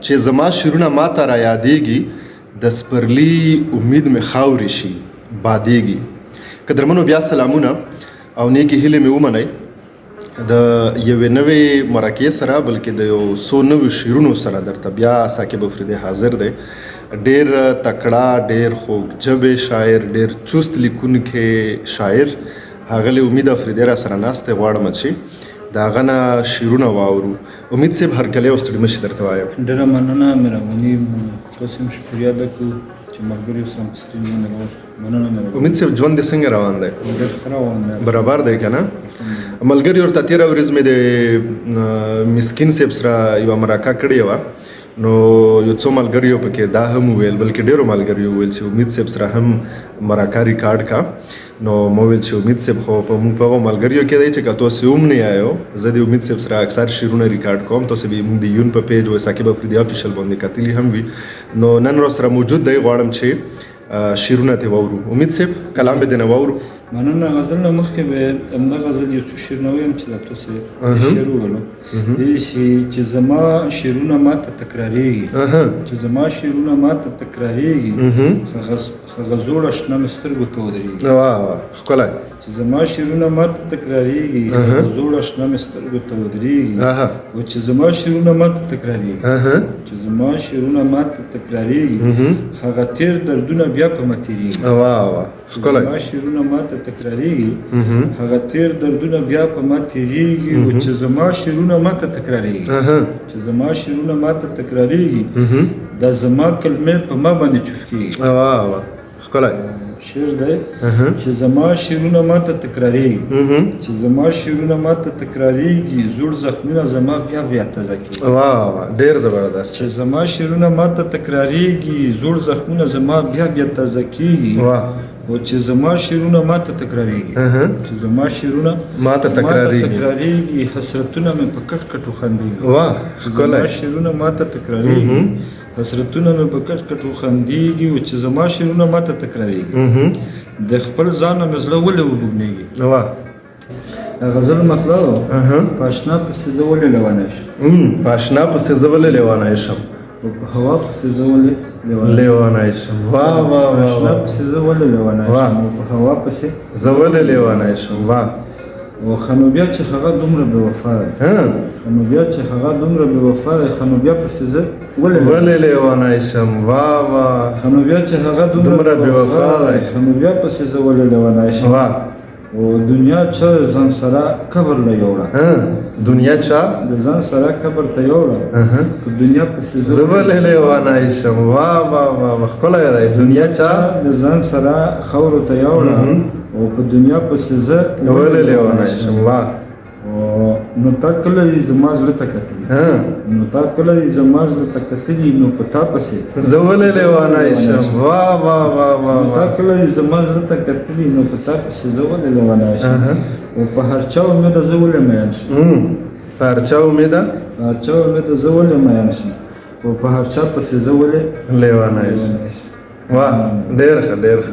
چې زما شعرونه ما ته را یادېږي د سپرلي امید مې خاورې شي بادېږي. قدرمنو بیا سلامونه او نیکې هیلې مې ومنئ د یوې نوې مرکې سره بلکې د یو څو نویو شعرونو سره درته بیا ثاقب افریدی حاضر دی. ډېر تکړه، ډېر خوږ ژبې شاعر، ډېر چست لیکونکی شاعر ښاغلی امید افریدی را سره ناست دی. غواړم چې د هغه نه شعرونه واورو. امید صاحب هرکلی او ستړي مه شي درته وایم. ډېره مننه مهرباني، تاسو هم شکریه ده چې ملګریو سره په سټریمونه راوستو. مننه مهرباني. امید صاحب ژوند دې څنګه روان دی؟ ډېر ښه روان دی. برابر دی که نه؟ ملګري ورته تېره ورځ مې د مسکین صاحب سره یوه مرکه کړې وه، نو یو څو ملګریو پکې دا هم وویل، بلکې ډېرو ملګریو وویل چې امید صاحب سره هم مرکه ریکارډ کا. نو ما ویل چې امید صاحب خو په موږ په هغو ملګریو کې دی چې که تاسو هم نه یایو، زه د امید صاحب سره اکثر شعرونه ریکارډ کوم. تاسو به موږ د یون په پیج و ثاقب افریدی افیشل باندې کتلي هم وي. نو نن را سره موجود دی، غواړم چې شعرونه ترې واورو. امید صاحب کلام به دې نه واورو. مننه. غزل نه مخکې به همدا غزل یو څو شعرونه ویم چې دا تاسو شعر وویلو چې زما شعرونه ما ته تکراریږي، چې زما شعرونه ما ته تکراریږي، هغه زوړ اشنا مې سترګو ته ودرېږي. ښکلی. چې زما شعرونه ما ته تکراریږي، هغه زوړ اشنا مې سترګو ته ودرېږي. او چې زما شعرونه ما ته تکراریږي، چې زما شعرونه ما ته تکراریږي، هغه تیر دردونه بیا په ما تېرېږي. زما شعرونه ما ته تکراریږي، هغه تیر دردونه بیا په ما تېرېږي. او چې زما شعرونه ما ته تکراریږي، چې زما شعرونه ما ته تکراریږي، دا زما کلمې په ما باندې چوف کېږي. شعر دی چې زما شعرونه ما ته تکراریږي، چې زما شعرونه ما ته تکراریږي، زوړ زخمونه زما بیا بیا تازه کېږي. ډېر زبردست. چې زما شعرونه ما ته تکراریږي، زوړ زخمونه زما بیا بیا تازه کېږي. او چې زما شعرونه ما ته تکراریږي، چې زما شعرونه ما ته تکراریږي، حسرتونه مې په کټ کټ وخندېږي. چې زما شعرونه ما ته تکراریږي، حسرتونه مې په کټ کټ وخندېږي. او چې زما شعرونه ما ته تکراریږي، د خپل ځانه مې زړه ولې وبوږنېږي. غزل مطلب په اشنا پسې زه ولې لیونی شم، په اشنا پسې زه ولې لیونی شم، او په هوا پسې زه ولې لیونی شم. اشنا پسې زه ولې لیونی شم، او په هوا پسې زه ولې لیونی شم. او خنو بیا چې هغه دومره بې وفا دی، خنو بیا چې هغه دومره بې وفا دی، خنو بیا پسې زه ولې لیونی شم. خنو بیا چې هغه دومره بې وفا دی، خنو بیا پسې زه ولې لیونی شم. او دنیا چا ځان سره قبر له یوړه، دنیا چا د ځان سره قبر ته یوړه، په دنیا پسې زه ولې لیونی شم. ښکلی دی. دنیا چا د ځان سره خاورو ته یوړه، او په دنیا پسې زه ولې لیونی شم. نو تا کله یې زما زړه ته کتلي، نو تا کله یې زما زړه ته کتلي، نو په تا پسې زه ولې لیونی شم. نو تا کله یې زما زړه ته کتلي، نو په تا پسې زه ولې لیونی شم. او په هر چا امیده زه ولې مین شم، په هر چا امیده زه ولې مین شم، او په هر چا پسې زه ولې لیونی شم. ډېر ښه، ډېر ښه.